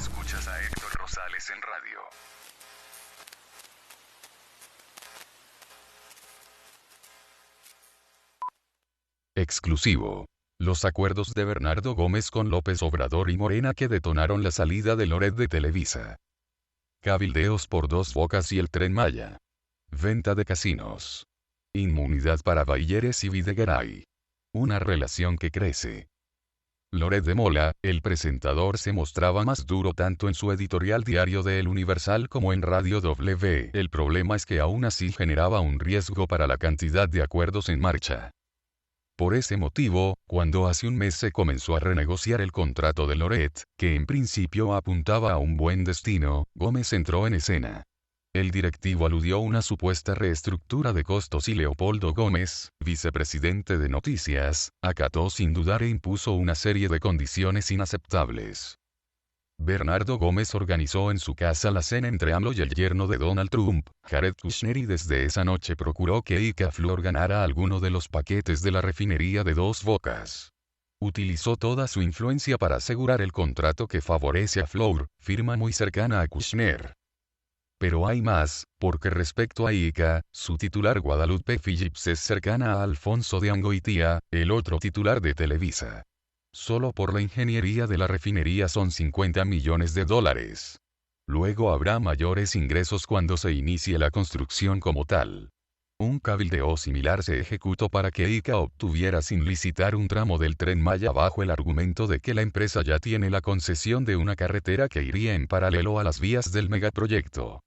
Escuchas a Héctor Rosales en radio. Exclusivo. Los acuerdos de Bernardo Gómez con López Obrador y Morena que detonaron la salida de Loret de Televisa. Cabildeos por Dos Bocas y el Tren Maya. Venta de casinos. Inmunidad para Bailleres y Videgaray. Una relación que crece. Loret de Mola, el presentador, se mostraba más duro tanto en su editorial diario de El Universal como en Radio W. El problema es que aún así generaba un riesgo para la cantidad de acuerdos en marcha. Por ese motivo, cuando hace un mes se comenzó a renegociar el contrato de Loret, que en principio apuntaba a un buen destino, Gómez entró en escena. El directivo aludió a una supuesta reestructura de costos y Leopoldo Gómez, vicepresidente de Noticias, acató sin dudar e impuso una serie de condiciones inaceptables. Bernardo Gómez organizó en su casa la cena entre AMLO y el yerno de Donald Trump, Jared Kushner, y desde esa noche procuró que Icaflor ganara alguno de los paquetes de la refinería de Dos Bocas. Utilizó toda su influencia para asegurar el contrato que favorece a Fluor, firma muy cercana a Kushner. Pero hay más, porque respecto a Ica, su titular Guadalupe Phillips es cercana a Alfonso de Angoitia, el otro titular de Televisa. Solo por la ingeniería de la refinería son $50 millones. Luego habrá mayores ingresos cuando se inicie la construcción como tal. Un cabildeo similar se ejecutó para que Ica obtuviera sin licitar un tramo del Tren Maya bajo el argumento de que la empresa ya tiene la concesión de una carretera que iría en paralelo a las vías del megaproyecto.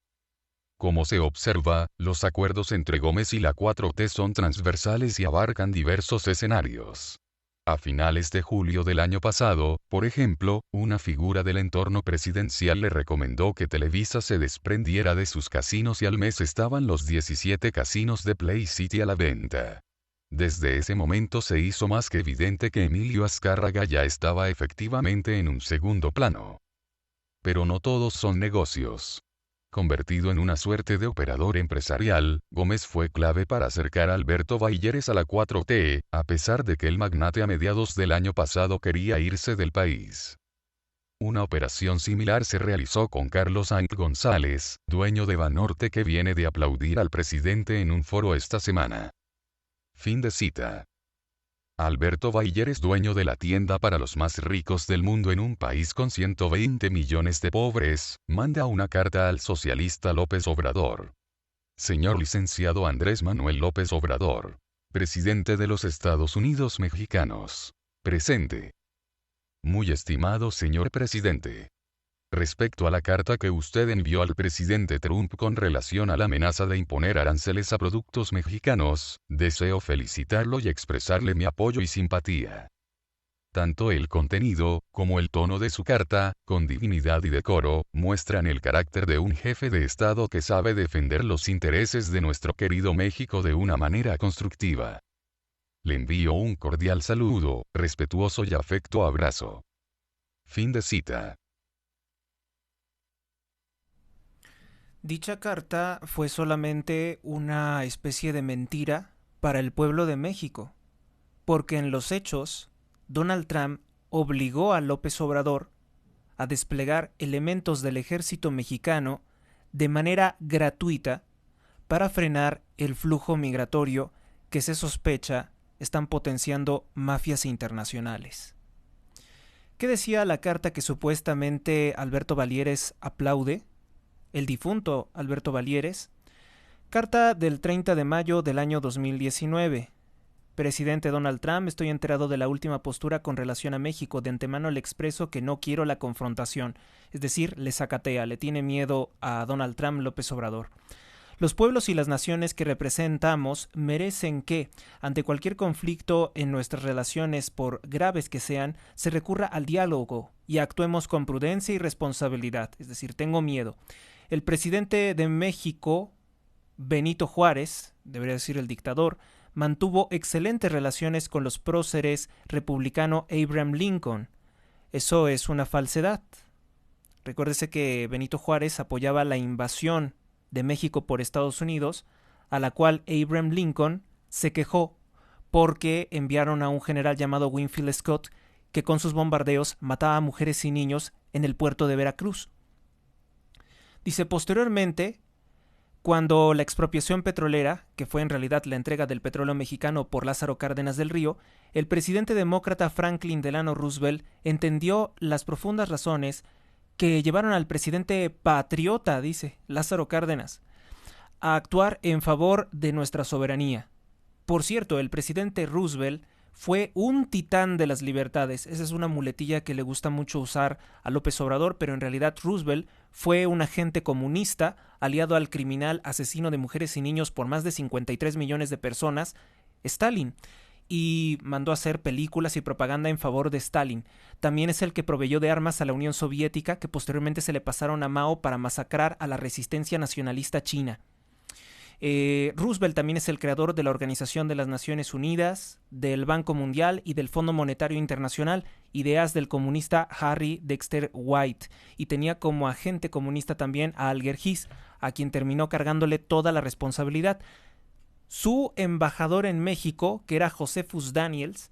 Como se observa, los acuerdos entre Gómez y la 4T son transversales y abarcan diversos escenarios. A finales de julio del año pasado, por ejemplo, una figura del entorno presidencial le recomendó que Televisa se desprendiera de sus casinos y al mes estaban los 17 casinos de Play City a la venta. Desde ese momento se hizo más que evidente que Emilio Azcárraga ya estaba efectivamente en un segundo plano. Pero no todos son negocios. Convertido en una suerte de operador empresarial, Gómez fue clave para acercar a Alberto Bailleres a la 4T, a pesar de que el magnate a mediados del año pasado quería irse del país. Una operación similar se realizó con Carlos Sainz González, dueño de Banorte, que viene de aplaudir al presidente en un foro esta semana. Fin de cita. Alberto Bailleres, dueño de la tienda para los más ricos del mundo en un país con 120 millones de pobres, manda una carta al socialista López Obrador. Señor licenciado Andrés Manuel López Obrador, presidente de los Estados Unidos mexicanos. Presente. Muy estimado señor presidente. Respecto a la carta que usted envió al presidente Trump con relación a la amenaza de imponer aranceles a productos mexicanos, deseo felicitarlo y expresarle mi apoyo y simpatía. Tanto el contenido, como el tono de su carta, con dignidad y decoro, muestran el carácter de un jefe de Estado que sabe defender los intereses de nuestro querido México de una manera constructiva. Le envío un cordial saludo, respetuoso y afecto abrazo. Fin de cita. Dicha carta fue solamente una especie de mentira para el pueblo de México, porque en los hechos, Donald Trump obligó a López Obrador a desplegar elementos del ejército mexicano de manera gratuita para frenar el flujo migratorio que se sospecha están potenciando mafias internacionales. ¿Qué decía la carta que supuestamente Alberto Bailleres aplaude? El difunto Alberto Bailleres. Carta del 30 de mayo del año 2019. Presidente Donald Trump, estoy enterado de la última postura con relación a México. De antemano le expreso que no quiero la confrontación. Es decir, le sacatea, le tiene miedo a Donald Trump López Obrador. Los pueblos y las naciones que representamos merecen que, ante cualquier conflicto en nuestras relaciones, por graves que sean, se recurra al diálogo y actuemos con prudencia y responsabilidad. Es decir, tengo miedo. El presidente de México, Benito Juárez, debería decir el dictador, mantuvo excelentes relaciones con los próceres republicano Abraham Lincoln. Eso es una falsedad. Recuérdese que Benito Juárez apoyaba la invasión de México por Estados Unidos, a la cual Abraham Lincoln se quejó porque enviaron a un general llamado Winfield Scott, que con sus bombardeos mataba a mujeres y niños en el puerto de Veracruz. Dice, posteriormente, cuando la expropiación petrolera, que fue en realidad la entrega del petróleo mexicano por Lázaro Cárdenas del Río, el presidente demócrata Franklin Delano Roosevelt entendió las profundas razones que llevaron al presidente patriota, dice Lázaro Cárdenas, a actuar en favor de nuestra soberanía. Por cierto, el presidente Roosevelt fue un titán de las libertades. Esa es una muletilla que le gusta mucho usar a López Obrador, pero en realidad Roosevelt fue un agente comunista aliado al criminal asesino de mujeres y niños por más de 53 millones de personas, Stalin, y mandó a hacer películas y propaganda en favor de Stalin. También es el que proveyó de armas a la Unión Soviética, que posteriormente se le pasaron a Mao para masacrar a la resistencia nacionalista china. Roosevelt también es el creador de la Organización de las Naciones Unidas, del Banco Mundial y del Fondo Monetario Internacional, ideas del comunista Harry Dexter White, y tenía como agente comunista también a Alger Hiss, a quien terminó cargándole toda la responsabilidad. Su embajador en México, que era Josephus Daniels,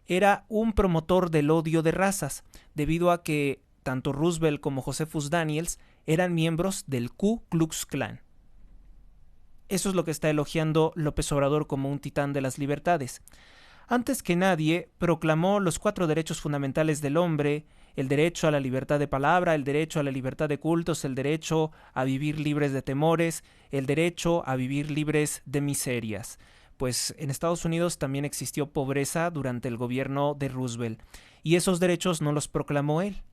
era un promotor del odio de razas, debido a que tanto Roosevelt como Josephus Daniels eran miembros del Ku Klux Klan. Eso es lo que está elogiando López Obrador como un titán de las libertades. Antes que nadie, proclamó los 4 derechos fundamentales del hombre: el derecho a la libertad de palabra, el derecho a la libertad de cultos, el derecho a vivir libres de temores, el derecho a vivir libres de miserias. Pues en Estados Unidos también existió pobreza durante el gobierno de Roosevelt, y esos derechos no los proclamó él.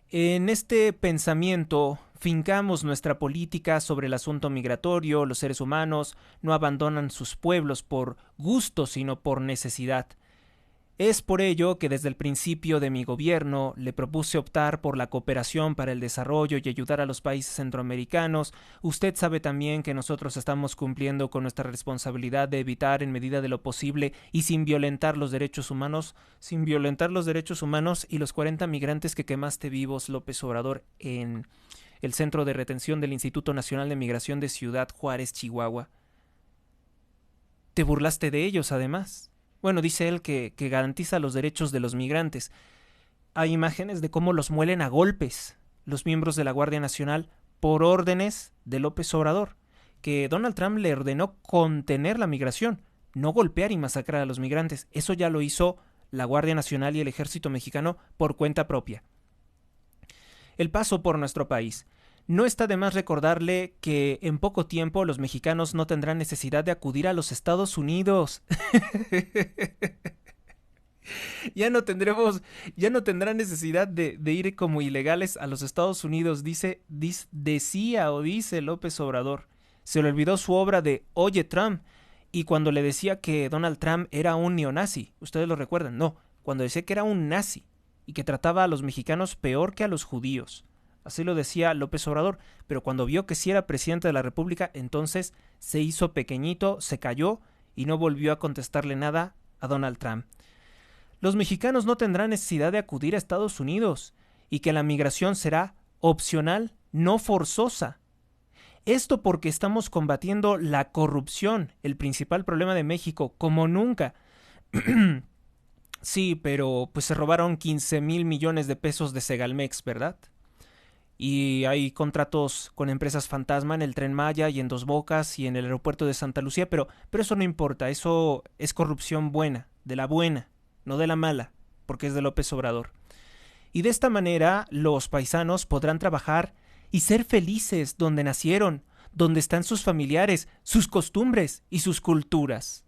En este pensamiento fincamos nuestra política sobre el asunto migratorio. Los seres humanos no abandonan sus pueblos por gusto, sino por necesidad. Es por ello que desde el principio de mi gobierno le propuse optar por la cooperación para el desarrollo y ayudar a los países centroamericanos. Usted sabe también que nosotros estamos cumpliendo con nuestra responsabilidad de evitar en medida de lo posible y sin violentar los derechos humanos, y los 40 migrantes que quemaste vivos, López Obrador, en el centro de retención del Instituto Nacional de Migración de Ciudad Juárez, Chihuahua. Te burlaste de ellos, además. Bueno, dice él que garantiza los derechos de los migrantes. Hay imágenes de cómo los muelen a golpes los miembros de la Guardia Nacional por órdenes de López Obrador, que Donald Trump le ordenó contener la migración, no golpear y masacrar a los migrantes. Eso ya lo hizo la Guardia Nacional y el Ejército Mexicano por cuenta propia. El paso por nuestro país. No está de más recordarle que en poco tiempo los mexicanos no tendrán necesidad de acudir a los Estados Unidos. Ya no tendrán necesidad de ir como ilegales a los Estados Unidos, dice López Obrador. Se le olvidó su obra de Oye Trump, y cuando le decía que Donald Trump era un neonazi, ustedes lo recuerdan, no, cuando decía que era un nazi y que trataba a los mexicanos peor que a los judíos. Así lo decía López Obrador, pero cuando vio que sí era presidente de la República, entonces se hizo pequeñito, se cayó y no volvió a contestarle nada a Donald Trump. Los mexicanos no tendrán necesidad de acudir a Estados Unidos y que la migración será opcional, no forzosa. Esto porque estamos combatiendo la corrupción, el principal problema de México, como nunca. Sí, pero pues se robaron 15,000 millones de pesos de Segalmex, ¿verdad? Y hay contratos con empresas fantasma en el Tren Maya y en Dos Bocas y en el aeropuerto de Santa Lucía, pero eso no importa, eso es corrupción buena, de la buena, no de la mala, porque es de López Obrador. Y de esta manera los paisanos podrán trabajar y ser felices donde nacieron, donde están sus familiares, sus costumbres y sus culturas.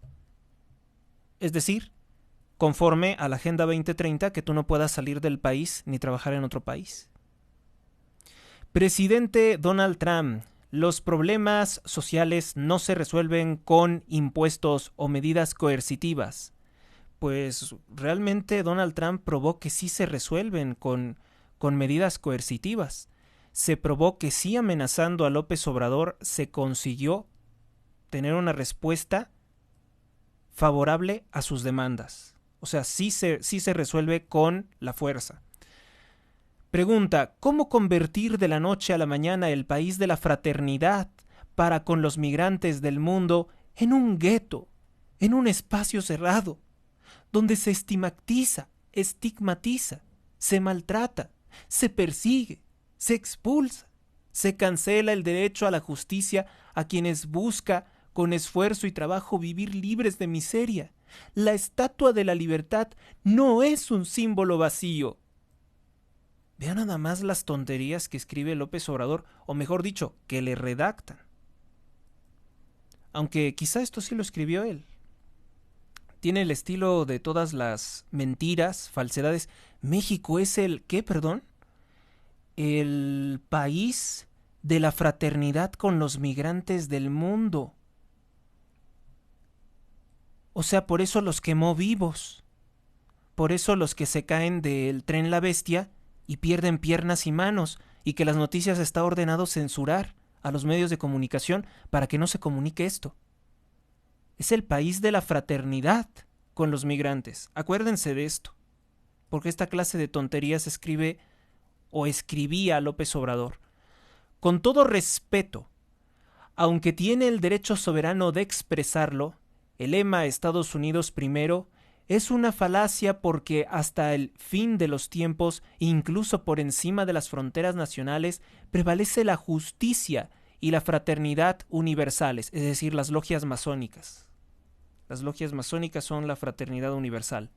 Es decir, conforme a la Agenda 2030, que tú no puedas salir del país ni trabajar en otro país. Presidente Donald Trump, los problemas sociales no se resuelven con impuestos o medidas coercitivas. Pues realmente Donald Trump probó que sí se resuelven con medidas coercitivas. Se probó que sí, amenazando a López Obrador, se consiguió tener una respuesta favorable a sus demandas. O sea, sí se resuelve con la fuerza. Pregunta, ¿cómo convertir de la noche a la mañana el país de la fraternidad para con los migrantes del mundo en un gueto, en un espacio cerrado? donde se estigmatiza, se maltrata, se persigue, se expulsa, se cancela el derecho a la justicia a quienes busca con esfuerzo y trabajo vivir libres de miseria. La estatua de la libertad no es un símbolo vacío. Vean nada más las tonterías que escribe López Obrador, o mejor dicho, que le redactan. Aunque quizá esto sí lo escribió él. Tiene el estilo de todas las mentiras, falsedades. México es ¿qué, perdón? El país de la fraternidad con los migrantes del mundo. O sea, por eso los quemó vivos. Por eso los que se caen del tren La Bestia y pierden piernas y manos, y que las noticias está ordenado censurar a los medios de comunicación para que no se comunique esto. Es el país de la fraternidad con los migrantes. Acuérdense de esto, porque esta clase de tonterías escribe o escribía López Obrador. Con todo respeto, aunque tiene el derecho soberano de expresarlo, el lema Estados Unidos primero es una falacia, porque hasta el fin de los tiempos, incluso por encima de las fronteras nacionales, prevalece la justicia y la fraternidad universales, es decir, las logias masónicas. Las logias masónicas son la fraternidad universal.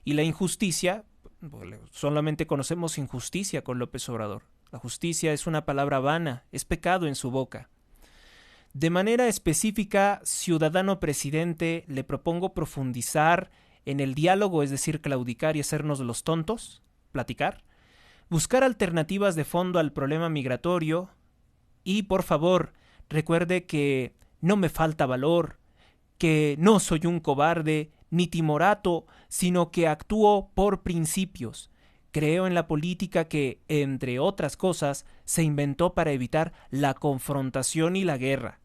Y la injusticia, solamente conocemos injusticia con López Obrador. La justicia es una palabra vana, es pecado en su boca. De manera específica, ciudadano presidente, le propongo profundizar en el diálogo, es decir, claudicar y hacernos los tontos, platicar, buscar alternativas de fondo al problema migratorio y, por favor, recuerde que no me falta valor, que no soy un cobarde ni timorato, sino que actúo por principios. Creo en la política que, entre otras cosas, se inventó para evitar la confrontación y la guerra.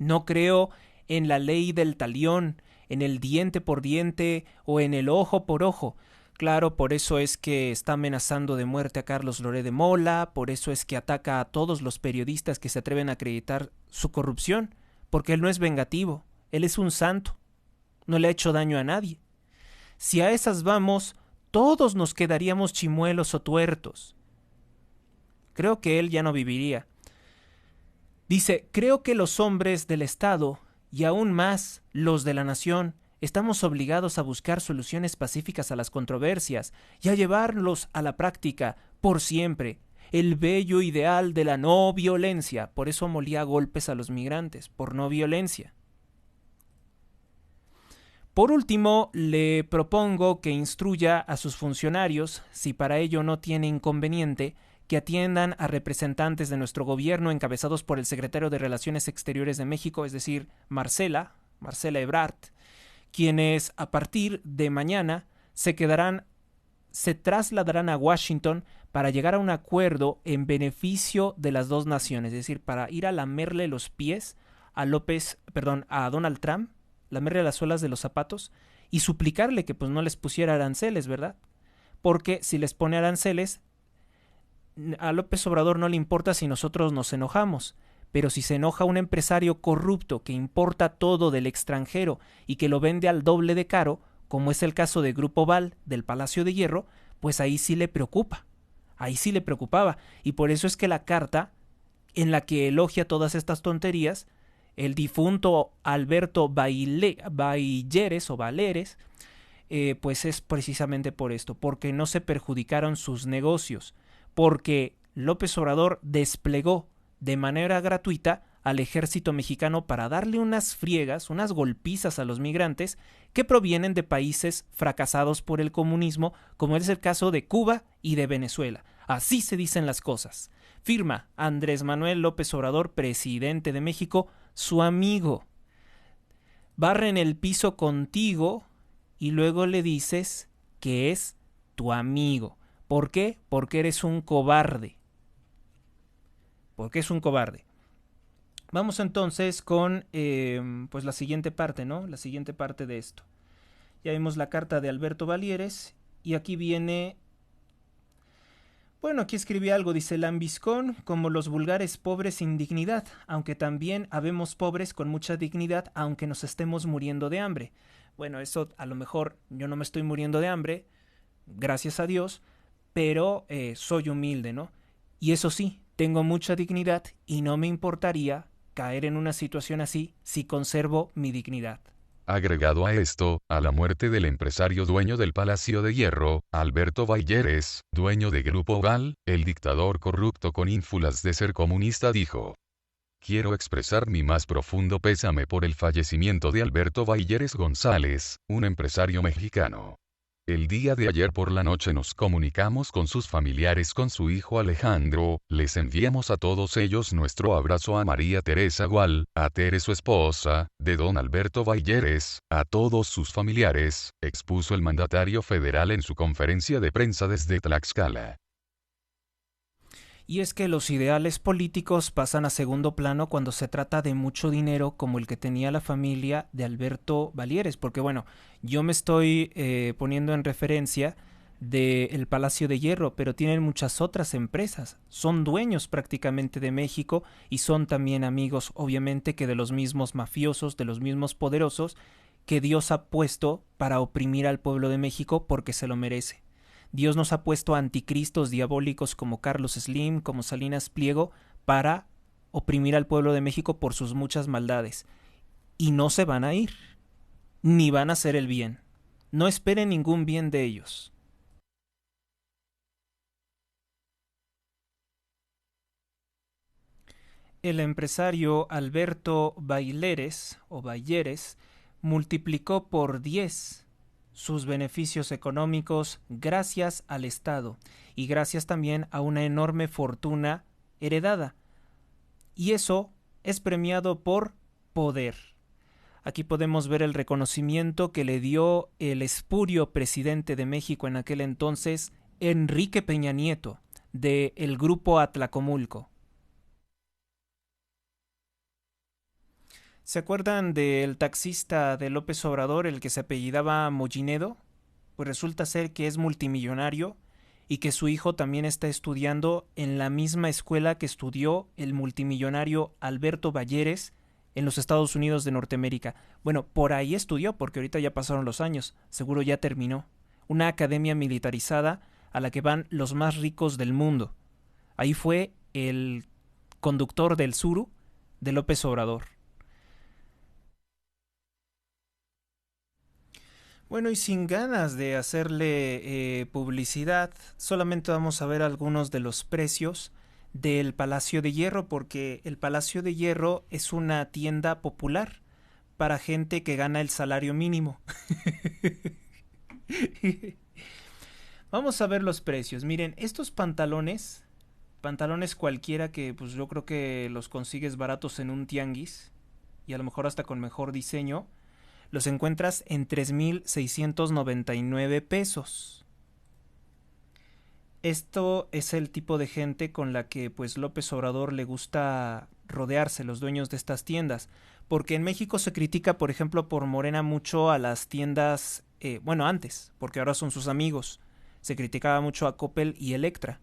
No creo en la ley del talión, en el diente por diente o en el ojo por ojo. Claro, por eso es que está amenazando de muerte a Carlos Loret de Mola, por eso es que ataca a todos los periodistas que se atreven a acreditar su corrupción, porque él no es vengativo, él es un santo, no le ha hecho daño a nadie. Si a esas vamos, todos nos quedaríamos chimuelos o tuertos. Creo que él ya no viviría. Dice, creo que los hombres del Estado, y aún más los de la nación, estamos obligados a buscar soluciones pacíficas a las controversias y a llevarlos a la práctica por siempre. El bello ideal de la no violencia. Por eso molía a golpes a los migrantes, por no violencia. Por último, le propongo que instruya a sus funcionarios, si para ello no tiene inconveniente, que atiendan a representantes de nuestro gobierno encabezados por el secretario de Relaciones Exteriores de México, es decir, Marcela Ebrard, quienes a partir de mañana se trasladarán a Washington para llegar a un acuerdo en beneficio de las dos naciones, es decir, para ir a lamerle los pies a Donald Trump, lamerle las suelas de los zapatos y suplicarle que pues no les pusiera aranceles, ¿verdad? Porque si les pone aranceles, a López Obrador no le importa si nosotros nos enojamos, pero si se enoja un empresario corrupto que importa todo del extranjero y que lo vende al doble de caro, como es el caso de Grupo Val del Palacio de Hierro, pues ahí sí le preocupa, ahí sí le preocupaba, y por eso es que la carta en la que elogia todas estas tonterías, el difunto Alberto Baileres, pues es precisamente por esto, porque no se perjudicaron sus negocios, porque López Obrador desplegó de manera gratuita al ejército mexicano para darle unas friegas, unas golpizas a los migrantes que provienen de países fracasados por el comunismo, como es el caso de Cuba y de Venezuela. Así se dicen las cosas. Firma Andrés Manuel López Obrador, presidente de México, su amigo. Barren el piso contigo y luego le dices que es tu amigo. ¿Por qué? Porque eres un cobarde. Porque es un cobarde. Vamos entonces con pues la siguiente parte, ¿no? La siguiente parte de esto. Ya vimos la carta de Alberto Balieres y aquí viene... Bueno, aquí escribí algo, dice: lambiscón como los vulgares pobres sin dignidad, aunque también habemos pobres con mucha dignidad, aunque nos estemos muriendo de hambre. Bueno, eso a lo mejor yo no me estoy muriendo de hambre, gracias a Dios, pero soy humilde, ¿no? Y eso sí, tengo mucha dignidad y no me importaría caer en una situación así si conservo mi dignidad. Agregado a esto, a la muerte del empresario dueño del Palacio de Hierro, Alberto Balleres, dueño de Grupo Val, el dictador corrupto con ínfulas de ser comunista dijo: quiero expresar mi más profundo pésame por el fallecimiento de Alberto Balleres González, un empresario mexicano. El día de ayer por la noche nos comunicamos con sus familiares, con su hijo Alejandro, les enviamos a todos ellos nuestro abrazo, a María Teresa Gual, a Tere su esposa, de don Alberto Balleres, a todos sus familiares, expuso el mandatario federal en su conferencia de prensa desde Tlaxcala. Y es que los ideales políticos pasan a segundo plano cuando se trata de mucho dinero como el que tenía la familia de Alberto Balleres, porque bueno, yo me estoy poniendo en referencia del Palacio de Hierro, pero tienen muchas otras empresas, son dueños prácticamente de México y son también amigos, obviamente, que de los mismos mafiosos, de los mismos poderosos que Dios ha puesto para oprimir al pueblo de México porque se lo merece. Dios nos ha puesto anticristos diabólicos como Carlos Slim, como Salinas Pliego, para oprimir al pueblo de México por sus muchas maldades. Y no se van a ir, ni van a hacer el bien. No esperen ningún bien de ellos. El empresario Alberto Balleres o Balleres multiplicó por 10 sus beneficios económicos gracias al Estado y gracias también a una enorme fortuna heredada. Y eso es premiado por poder. Aquí podemos ver el reconocimiento que le dio el espurio presidente de México en aquel entonces, Enrique Peña Nieto, del grupo Atlacomulco. ¿Se acuerdan del taxista de López Obrador, el que se apellidaba Mollinedo? Pues resulta ser que es multimillonario y que su hijo también está estudiando en la misma escuela que estudió el multimillonario Alberto Balleres en los Estados Unidos de Norteamérica. Bueno, por ahí estudió, porque ahorita ya pasaron los años, seguro ya terminó. Una academia militarizada a la que van los más ricos del mundo. Ahí fue el conductor del Suru de López Obrador. Bueno, y sin ganas de hacerle publicidad, solamente vamos a ver algunos de los precios del Palacio de Hierro, porque el Palacio de Hierro es una tienda popular para gente que gana el salario mínimo. Vamos a ver los precios. Miren, estos pantalones cualquiera que pues yo creo que los consigues baratos en un tianguis y a lo mejor hasta con mejor diseño, los encuentras en 3,699 pesos. Esto es el tipo de gente con la que pues López Obrador le gusta rodearse, los dueños de estas tiendas, porque en México se critica, por ejemplo, por Morena mucho a las tiendas, bueno, antes, porque ahora son sus amigos, se criticaba mucho a Coppel y Electra,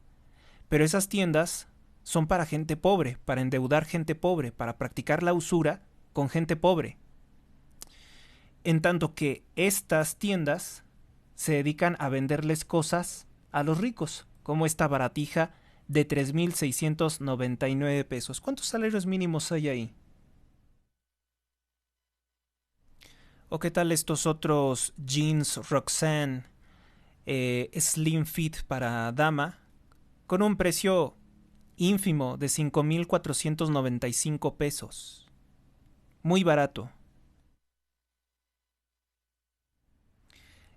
pero esas tiendas son para gente pobre, para endeudar gente pobre, para practicar la usura con gente pobre. En tanto que estas tiendas se dedican a venderles cosas a los ricos, como esta baratija de 3,699 pesos. ¿Cuántos salarios mínimos hay ahí? ¿O qué tal estos otros jeans Roxanne Slim Fit para dama con un precio ínfimo de 5,495 pesos? Muy barato.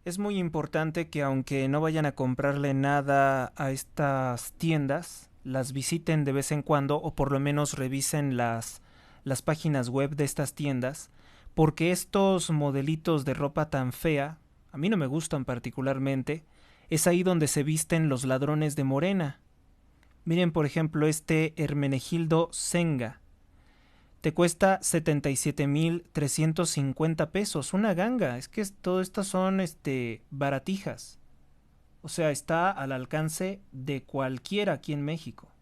Es muy importante que aunque no vayan a comprarle nada a estas tiendas, las visiten de vez en cuando o por lo menos revisen las páginas web de estas tiendas, porque estos modelitos de ropa tan fea, a mí no me gustan particularmente, es ahí donde se visten los ladrones de Morena. Miren por ejemplo este Hermenegildo Senga. Te cuesta 77,350 pesos. Una ganga. Es que todo estas son baratijas. O sea, está al alcance de cualquiera aquí en México.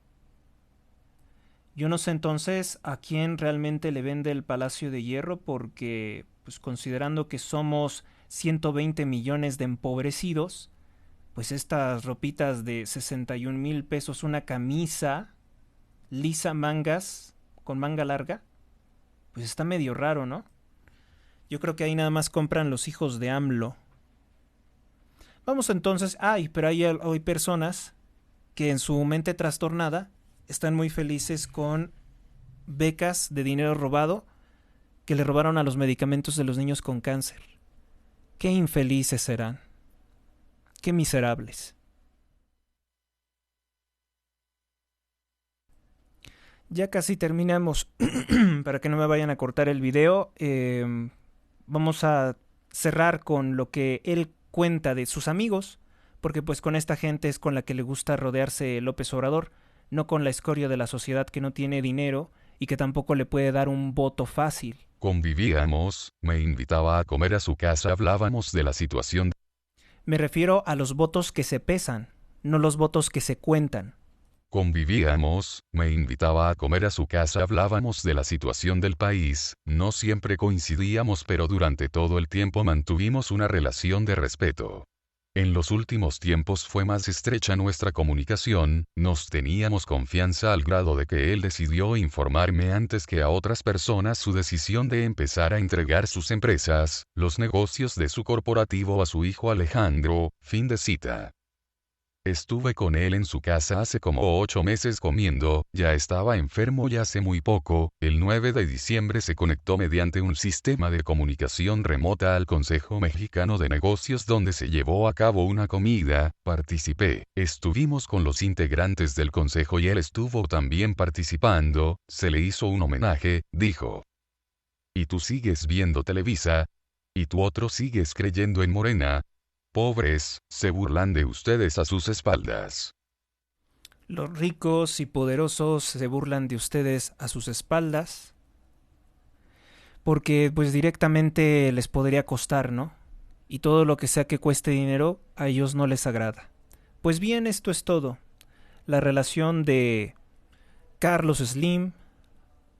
Yo no sé entonces a quién realmente le vende el Palacio de Hierro porque pues considerando que somos 120 millones de empobrecidos, pues estas ropitas de 61,000 pesos, una camisa lisa, mangas, con manga larga, pues está medio raro, ¿no? Yo creo que ahí nada más compran los hijos de AMLO. Vamos entonces, pero hay personas que en su mente trastornada están muy felices con becas de dinero robado que le robaron a los medicamentos de los niños con cáncer. Qué infelices serán. Qué miserables. Ya casi terminamos. Para que no me vayan a cortar el video, vamos a cerrar con lo que él cuenta de sus amigos, porque pues con esta gente es con la que le gusta rodearse López Obrador, no con la escoria de la sociedad que no tiene dinero y que tampoco le puede dar un voto fácil. Convivíamos, me invitaba a comer a su casa, hablábamos de la situación. Me refiero a los votos que se pesan, no los votos que se cuentan. Convivíamos, me invitaba a comer a su casa, hablábamos de la situación del país, no siempre coincidíamos, pero durante todo el tiempo mantuvimos una relación de respeto. En los últimos tiempos fue más estrecha nuestra comunicación, nos teníamos confianza al grado de que él decidió informarme antes que a otras personas su decisión de empezar a entregar sus empresas, los negocios de su corporativo a su hijo Alejandro. Fin de cita. Estuve con él en su casa hace como 8 meses comiendo, ya estaba enfermo y hace muy poco, el 9 de diciembre se conectó mediante un sistema de comunicación remota al Consejo Mexicano de Negocios donde se llevó a cabo una comida, participé, estuvimos con los integrantes del consejo y él estuvo también participando, se le hizo un homenaje, dijo. ¿Y tú sigues viendo Televisa? ¿Y tú otro sigues creyendo en Morena? Pobres, se burlan de ustedes a sus espaldas. Los ricos y poderosos se burlan de ustedes a sus espaldas, porque pues directamente les podría costar, ¿no? Y todo lo que sea que cueste dinero, a ellos no les agrada. Pues bien, esto es todo. La relación de Carlos Slim,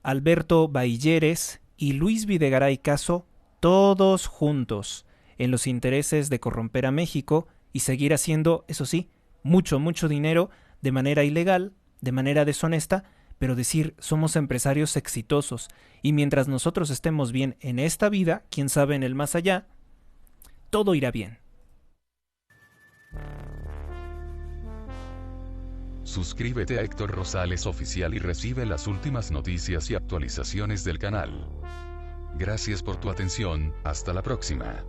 Alberto Bailleres y Luis Videgaray Caso, todos juntos, en los intereses de corromper a México y seguir haciendo, eso sí, mucho dinero de manera ilegal, de manera deshonesta, pero decir somos empresarios exitosos y mientras nosotros estemos bien en esta vida, quién sabe en el más allá, todo irá bien. Suscríbete a Héctor Rosales Oficial y recibe las últimas noticias y actualizaciones del canal. Gracias por tu atención, hasta la próxima.